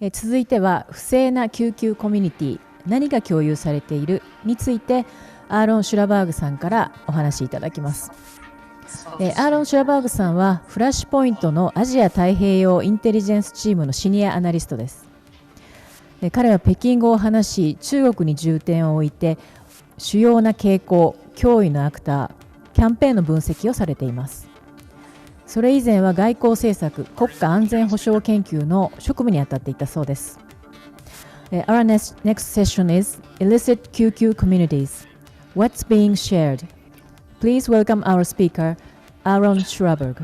続いては不正な救急コミュニティ、何が共有されているについてアーロン・シュラバーグさんからお話しいただきます。アーロン・シュラバーグさんはフラッシュポイントのアジア太平洋インテリジェンスチームのシニアアナリストです。彼は北京語を話し、中国に重点を置いて主要な傾向、脅威のアクター、キャンペーンの分析をされています。それ以前は外交政策、国家安全保障研究の職務に当たっていたそうです。Our next session is Illicit QQ Communities. What's being shared? Please welcome our speaker, Aaron Schraberg.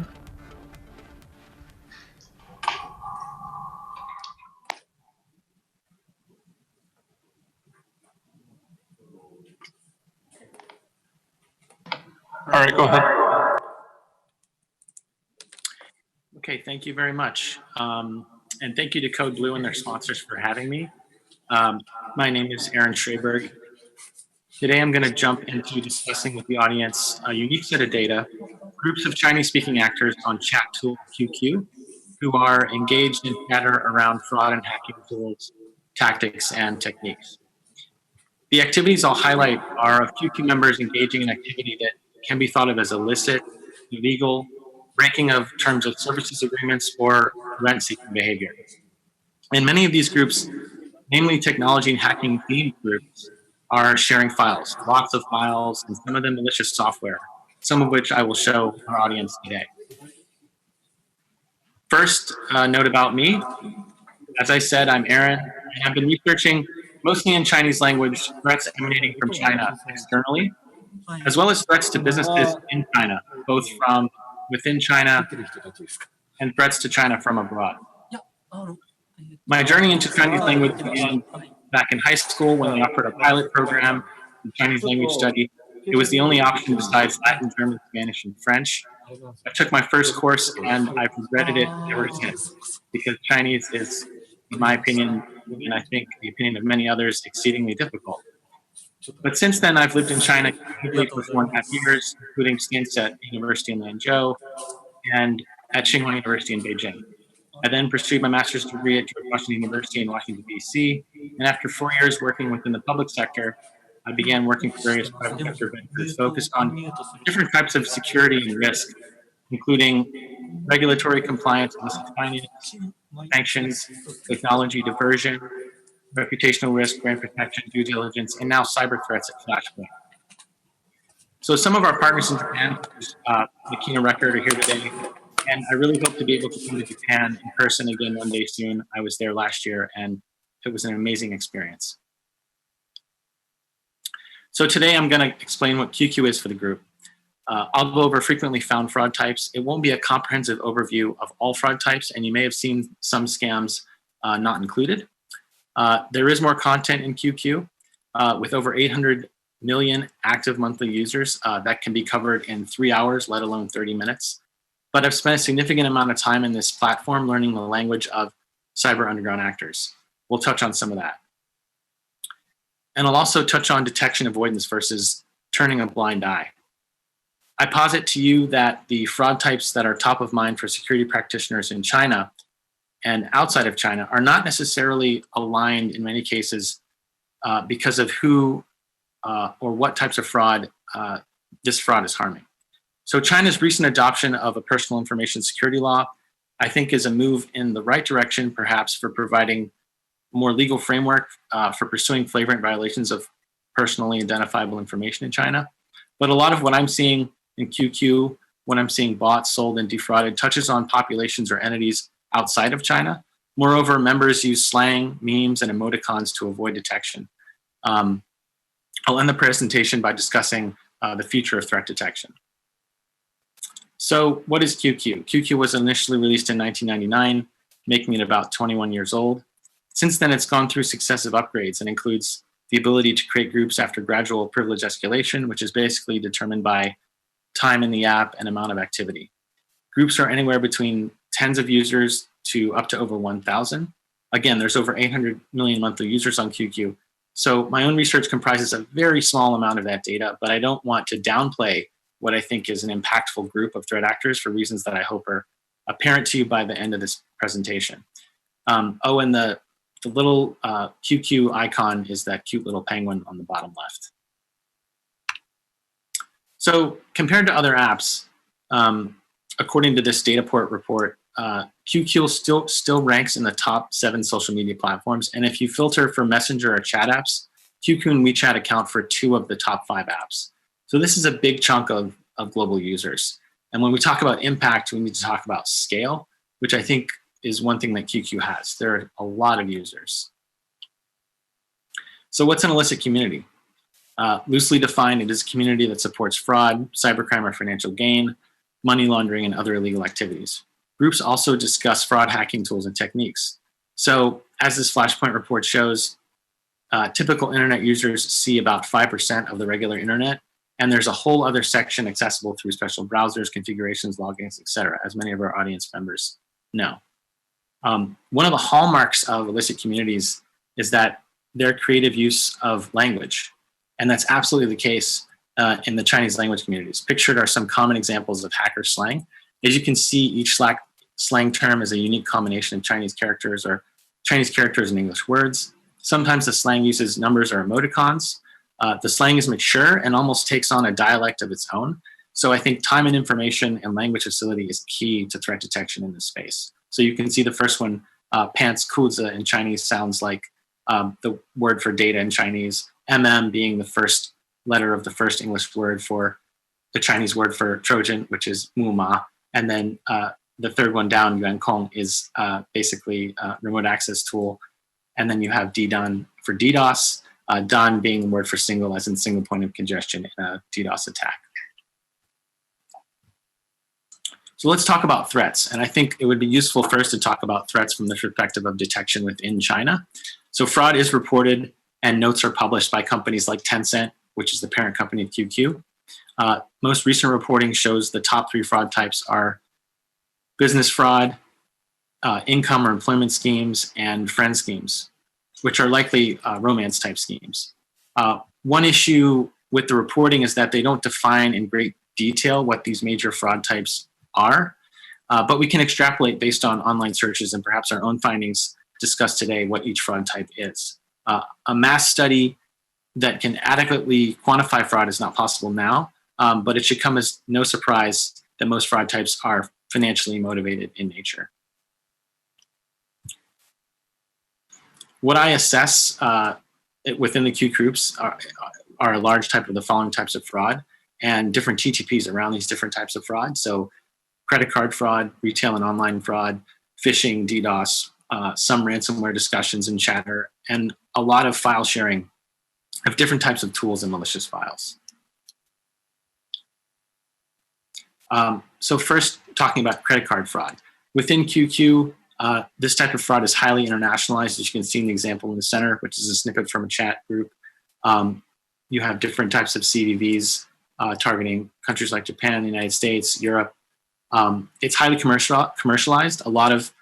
All right, go ahead. Okay, thank you very much. And thank you to Code Blue and their sponsors for having me. My name is Aaron Schraberg. Today I'm going to jump into discussing with the audience a unique set of data, groups of Chinese-speaking actors on chat tool QQ who are engaged in chatter around fraud and hacking tools, tactics, and techniques. The activities I'll highlight are of QQ members engaging in activity that can be thought of as illicit, illegal, breaking of terms of services agreements, or rent-seeking behavior. And many of these groups, namely technology and hacking themed groups, are sharing files, lots of files, and some of them malicious software, some of which I will show our audience today. First, a note about me. As I said, I'm Aaron, and I've been researching mostly in Chinese language threats emanating from China externally, as well as threats to businesses in China, both from within China and threats to China from abroad. My journey into Chinese language began back in high school when they offered a pilot program in Chinese language study. It was the only option besides Latin, German, Spanish, and French. I took my first course and I've regretted it ever since, because Chinese is, in my opinion, and I think the opinion of many others, exceedingly difficult. But since then, I've lived in China for 4.5 years, including stints at University in Lanzhou and at Tsinghua University in Beijing. I then pursued my master's degree at George Washington University in Washington, D.C., and after 4 years working within the public sector, I began working for various private sector ventures focused on different types of security and risk, including regulatory compliance, illicit finance, sanctions, technology diversion, reputational risk, brand protection, due diligence, and now cyber threats at Flashpoint. So some of our partners in Japan, Makina Record, are here today, and I really hope to be able to come to Japan in person again one day soon. I was there last year, and it was an amazing experience. So today I'm going to explain what QQ is for the group. I'll go over frequently found fraud types. It won't be a comprehensive overview of all fraud types, and you may have seen some scams not included. There is more content in QQ with over 800 million active monthly users that can be covered in 3 hours, let alone 30 minutes. But I've spent a significant amount of time in this platform learning the language of cyber underground actors. We'll touch on some of that. And I'll also touch on detection avoidance versus turning a blind eye. I posit to you that the fraud types that are top of mind for security practitioners in China and outside of China are not necessarily aligned in many cases because of who or what types of fraud this fraud is harming. So China's recent adoption of a personal information security law, I think, is a move in the right direction, perhaps, for providing a more legal framework for pursuing flagrant violations of personally identifiable information in China. But a lot of what I'm seeing in QQ, when I'm seeing bots sold and defrauded, touches on populations or entities outside of China. Moreover, members use slang, memes, and emoticons to avoid detection. I'll end the presentation by discussing the future of threat detection. So what is QQ? QQ was initially released in 1999, making it about 21 years old. Since then, it's gone through successive upgrades and includes the ability to create groups after gradual privilege escalation, which is basically determined by time in the app and amount of activity. Groups are anywhere between tens of users to up to over 1,000. Again, there's over 800 million monthly users on QQ. So my own research comprises a very small amount of that data, but I don't want to downplay what I think is an impactful group of threat actors for reasons that I hope are apparent to you by the end of this presentation. And the the little QQ icon is that cute little penguin on the bottom left. So compared to other apps, according to this Dataport report, QQ still ranks in the top 7 social media platforms. And if you filter for Messenger or chat apps, QQ and WeChat account for 2 of the top 5 apps. So this is a big chunk of global users. And when we talk about impact, we need to talk about scale, which I think is one thing that QQ has. There are a lot of users. So what's an illicit community? Loosely defined, it is a community that supports fraud, cybercrime or financial gain, money laundering, and other illegal activities. Groups also discuss fraud hacking tools and techniques. So as this Flashpoint report shows, typical internet users see about 5% of the regular internet, and there's a whole other section accessible through special browsers, configurations, logins, etc., as many of our audience members know. One of the hallmarks of illicit communities is that their creative use of language, and that's absolutely the case in the Chinese language communities. Pictured are some common examples of hacker slang. As you can see, each slang term is a unique combination of Chinese characters or Chinese characters and English words. Sometimes the slang uses numbers or emoticons. The slang is mature and almost takes on a dialect of its own. So I think time and information and language facility is key to threat detection in this space. So you can see the first one, pants kuzi in Chinese sounds like the word for data in Chinese, being the first letter of the first English word for the Chinese word for Trojan, which is muma. And then the third one down, yuankong, is basically a remote access tool. And then you have ddan for DDoS, dan being the word for single, as in single point of congestion in a DDoS attack. So let's talk about threats. And I think it would be useful first to talk about threats from the perspective of detection within China. So fraud is reported and notes are published by companies like Tencent, which is the parent company of QQ. Most recent reporting shows the top 3 fraud types are business fraud, income or employment schemes, and friend schemes, which are likely romance type schemes. One issue with the reporting is that they don't define in great detail what these major fraud types are, but we can extrapolate based on online searches and perhaps our own findings discussed today what each fraud type is. A mass study that can adequately quantify fraud is not possible now, but it should come as no surprise that most fraud types are financially motivated in nature. What I assess within the Q groups are a large type of the following types of fraud and different TTPs around these different types of fraud. So credit card fraud, retail and online fraud, phishing, DDoS, some ransomware discussions in chatter, and a lot of file sharing of different types of tools and malicious files. So first, talking about credit card fraud. Within QQ, this type of fraud is highly internationalized, as you can see in the example in the center, which is a snippet from a chat group. You have different types of CVVs targeting countries like Japan, the United States, Europe. It's highly commercialized. A lot of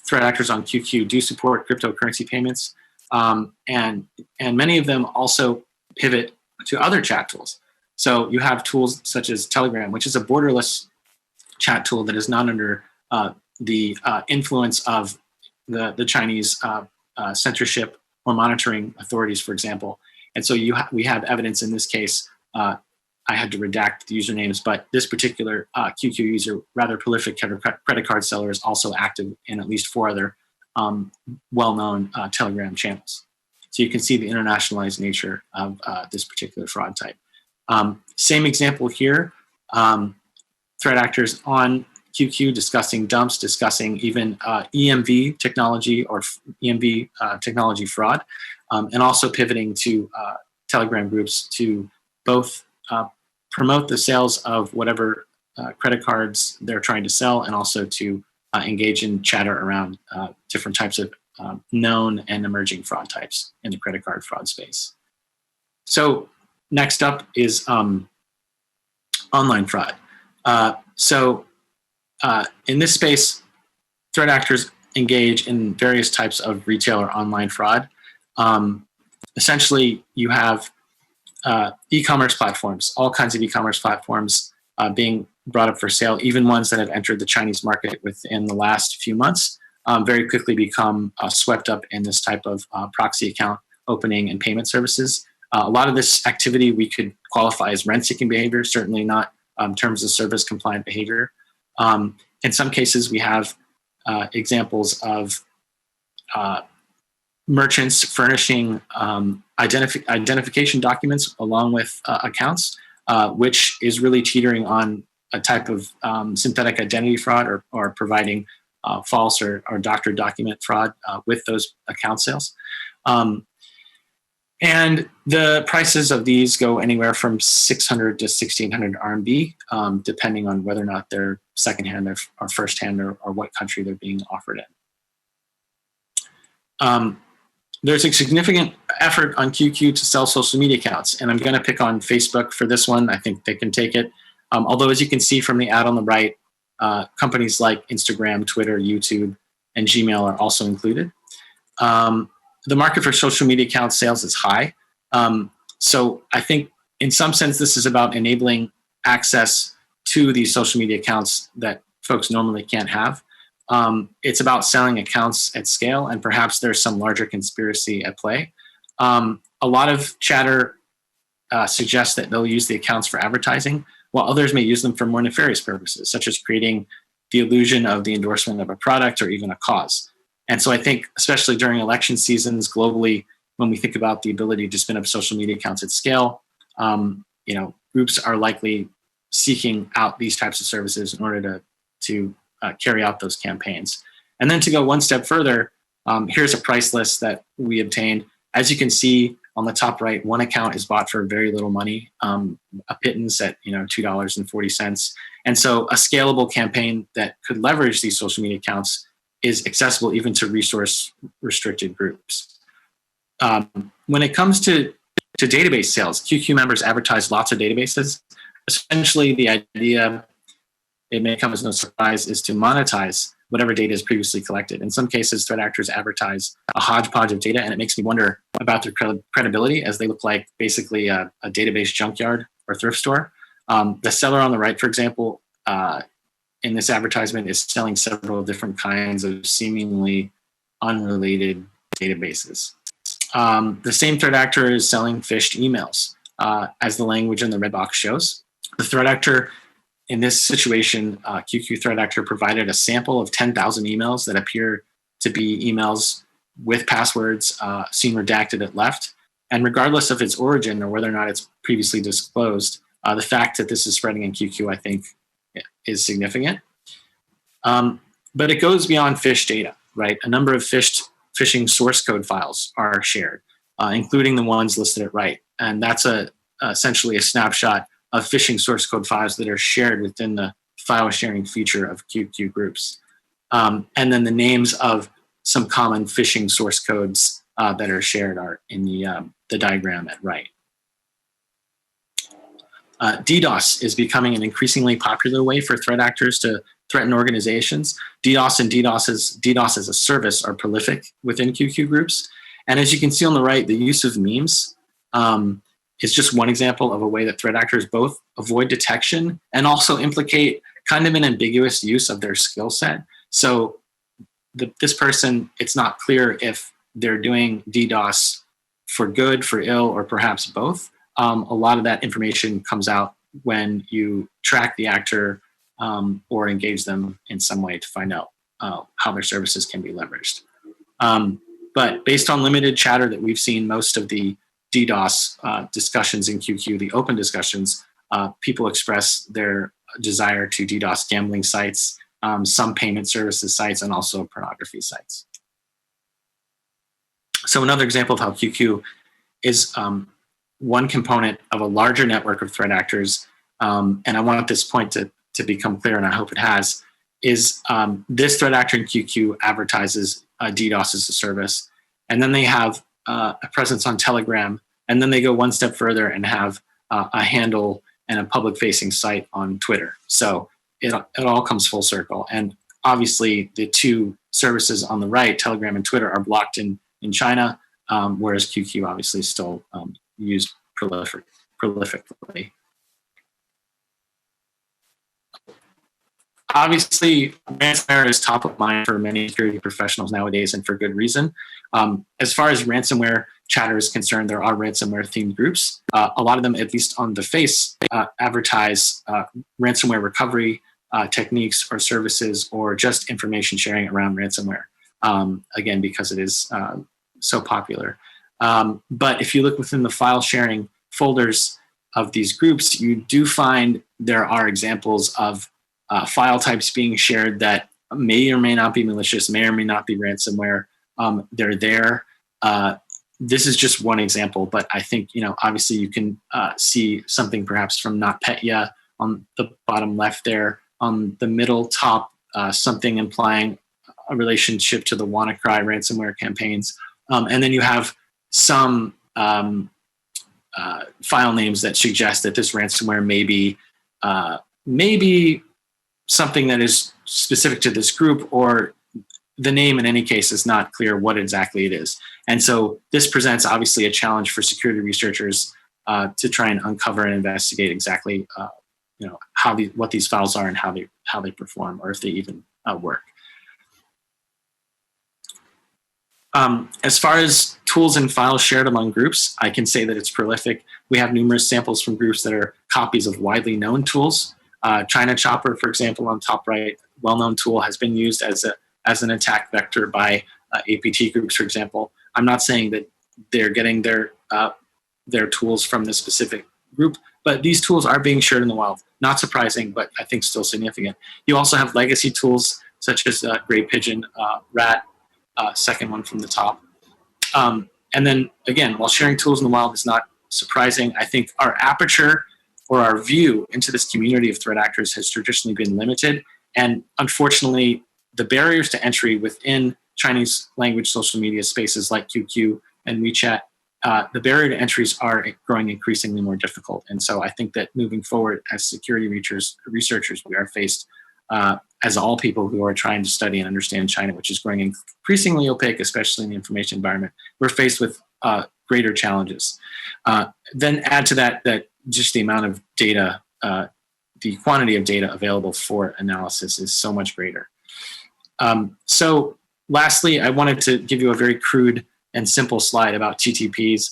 threat actors on QQ do support cryptocurrency payments, and many of them also pivot to other chat tools. So you have tools such as Telegram, which is a borderless chat tool that is not under the influence of the Chinese censorship or monitoring authorities, for example. And so we have evidence in this case. I had to redact the usernames, but this particular QQ user, rather prolific credit card seller, is also active in at least 4 other well-known Telegram channels. So you can see the internationalized nature of this particular fraud type. Same example here, threat actors on QQ discussing dumps, discussing even EMV technology or EMV technology fraud, and also pivoting to Telegram groups to both promote the sales of whatever credit cards they're trying to sell, and also to engage in chatter around different types of known and emerging fraud types in the credit card fraud space. So next up is online fraud. In this space, threat actors engage in various types of retail or online fraud. Essentially, you have e-commerce platforms, all kinds of e-commerce platforms being brought up for sale, even ones that have entered the Chinese market within the last few months, very quickly become swept up in this type of proxy account opening and payment services. A lot of this activity we could qualify as rent-seeking behavior, certainly not terms of service compliant behavior. In some cases, we have examples of merchants furnishing identification documents along with accounts, which is really teetering on a type of synthetic identity fraud or providing false or doctored document fraud with those account sales. And the prices of these go anywhere from 600 to 1,600 RMB, depending on whether or not they're secondhand or firsthand or what country they're being offered in. There's a significant effort on QQ to sell social media accounts, and I'm going to pick on Facebook for this one. I think they can take it. Although, as you can see from the ad on the right, companies like Instagram, Twitter, YouTube, and Gmail are also included. The market for social media account sales is high. So I think in some sense, this is about enabling access to these social media accounts that folks normally can't have. It's about selling accounts at scale, and perhaps there's some larger conspiracy at play. A lot of chatter suggests that they'll use the accounts for advertising, while others may use them for more nefarious purposes, such as creating the illusion of the endorsement of a product or even a cause. And so I think, especially during election seasons globally, when we think about the ability to spin up social media accounts at scale, groups are likely seeking out these types of services in order to carry out those campaigns. And then to go one step further, here's a price list that we obtained. As you can see on the top right, one account is bought for very little money, a pittance at $2.40. And so a scalable campaign that could leverage these social media accounts is accessible even to resource-restricted groups. When it comes to database sales, QQ members advertise lots of databases. Essentially, the idea, it may come as no surprise, is to monetize whatever data is previously collected. In some cases, threat actors advertise a hodgepodge of data, and it makes me wonder about their credibility, as they look like basically a database junkyard or thrift store. The seller on the right, for example, in this advertisement is selling several different kinds of seemingly unrelated databases. The same threat actor is selling phished emails, as the language in the red box shows. The threat actor in this situation, QQ threat actor provided a sample of 10,000 emails that appear to be emails with passwords seen redacted at left. And regardless of its origin or whether or not it's previously disclosed, the fact that this is spreading in QQ, I think, is significant. But it goes beyond phished data, right? A number of phishing source code files are shared, including the ones listed at right. And that's essentially a snapshot of phishing source code files that are shared within the file sharing feature of QQ groups. And then the names of some common phishing source codes that are shared are in the diagram at right. DDoS is becoming an increasingly popular way for threat actors to threaten organizations. DDoS and DDoS as a service are prolific within QQ groups. And as you can see on the right, the use of memes is just one example of a way that threat actors both avoid detection and also implicate kind of an ambiguous use of their skill set. So this person, it's not clear if they're doing DDoS for good, for ill, or perhaps both. A lot of that information comes out when you track the actor or engage them in some way to find out how their services can be leveraged. But based on limited chatter that we've seen, most of the DDoS discussions in QQ, the open discussions, people express their desire to DDoS gambling sites, some payment services sites, and also pornography sites. So another example of how QQ is one component of a larger network of threat actors, and I want this point to become clear, and I hope it has, is this threat actor in QQ advertises DDoS as a service, and then they have a presence on Telegram, and then they go one step further and have a handle and a public-facing site on Twitter. So it all comes full circle, and obviously the two services on the right, Telegram and Twitter, are blocked in China, whereas QQ obviously is still used prolifically. obviously, ransomware is top of mind for many security professionals nowadays, and for good reason. As far as ransomware chatter is concerned, there are ransomware themed groups. A lot of them, at least on the face, advertise ransomware recovery techniques or services, or just information sharing around ransomware. Again, because it is so popular. But if you look within the file sharing folders of these groups, you do find there are examples of file types being shared that may or may not be malicious, may or may not be ransomware. They're there. This is just one example, but I think, obviously you can see something perhaps from NotPetya on the bottom left there. On the middle top, something implying a relationship to the WannaCry ransomware campaigns. And then you have some file names that suggest that this ransomware may be something that is specific to this group, or the name in any case is not clear what exactly it is. And so this presents obviously a challenge for security researchers to try and uncover and investigate exactly what these files are and how they perform, or if they even work. As far as tools and files shared among groups, I can say that it's prolific. We have numerous samples from groups that are copies of widely known tools. China Chopper, for example, on top right, well-known tool, has been used as an attack vector by APT groups, for example. I'm not saying that they're getting their tools from this specific group, but these tools are being shared in the wild. Not surprising, but I think still significant. You also have legacy tools such as Gray Pigeon, Rat, second one from the top. And then again, while sharing tools in the wild is not surprising, I think our aperture or our view into this community of threat actors has traditionally been limited. And unfortunately, the barriers to entry within Chinese language social media spaces like QQ and WeChat, the barrier to entries are growing increasingly more difficult. And so I think that moving forward as security researchers, we are faced, as all people who are trying to study and understand China, which is growing increasingly opaque, especially in the information environment, we're faced with greater challenges. Then add to that just the amount of data, the quantity of data available for analysis is so much greater. So lastly, I wanted to give you a very crude and simple slide about TTPs.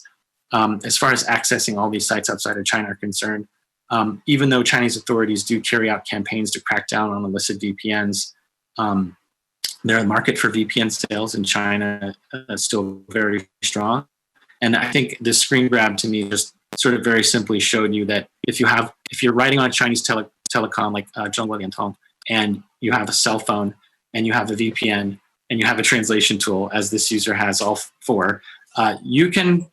As far as accessing all these sites outside of China are concerned, even though Chinese authorities do carry out campaigns to crack down on illicit VPNs, the market for VPN sales in China is still very strong. And I think this screen grab to me just sort of very simply showed you that if you're writing on a Chinese telecom like Zhongguo Liantong, and you have a cell phone and you have a VPN and you have a translation tool, as this user has all four, you can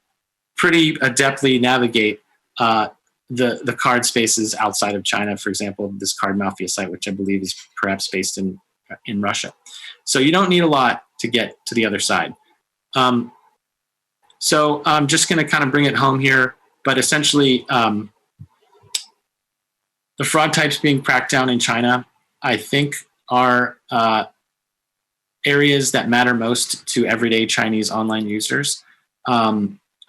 pretty adeptly navigate the card spaces outside of China. For example, this Card Mafia site, which I believe is perhaps based in Russia. So you don't need a lot to get to the other side. So I'm just going to kind of bring it home here, but essentially the fraud types being cracked down in China, I think, are areas that matter most to everyday Chinese online users.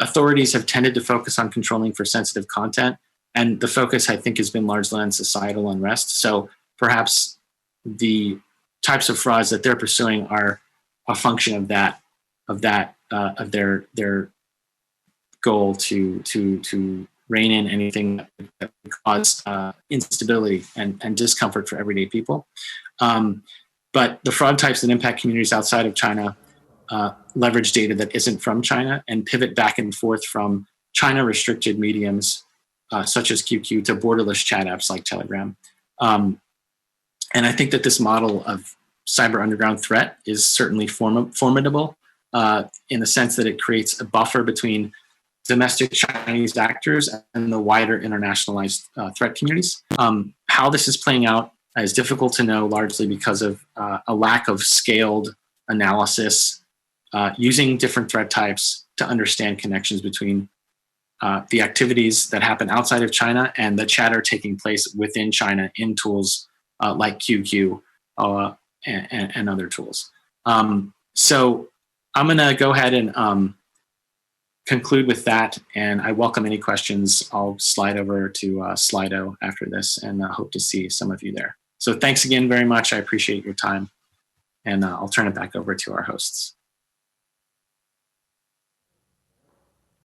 Authorities have tended to focus on controlling for sensitive content, and the focus, I think, has been largely on societal unrest. So perhaps the types of frauds that they're pursuing are a function of their goal to rein in anything that would cause instability and discomfort for everyday people. But the fraud types that impact communities outside of China leverage data that isn't from China and pivot back and forth from China-restricted mediums such as QQ to borderless chat apps like Telegram. And I think that this model of cyber underground threat is certainly formidable in the sense that it creates a buffer between domestic Chinese actors and the wider internationalized threat communities. How this is playing out is difficult to know, largely because of a lack of scaled analysis using different threat types to understand connections between the activities that happen outside of China and the chatter taking place within China in tools like QQ and other tools. So I'm going to go ahead and conclude with that, and I welcome any questions. I'll slide over to Slido after this, and hope to see some of you there. So thanks again very much. I appreciate your time. And I'll turn it back over to our hosts.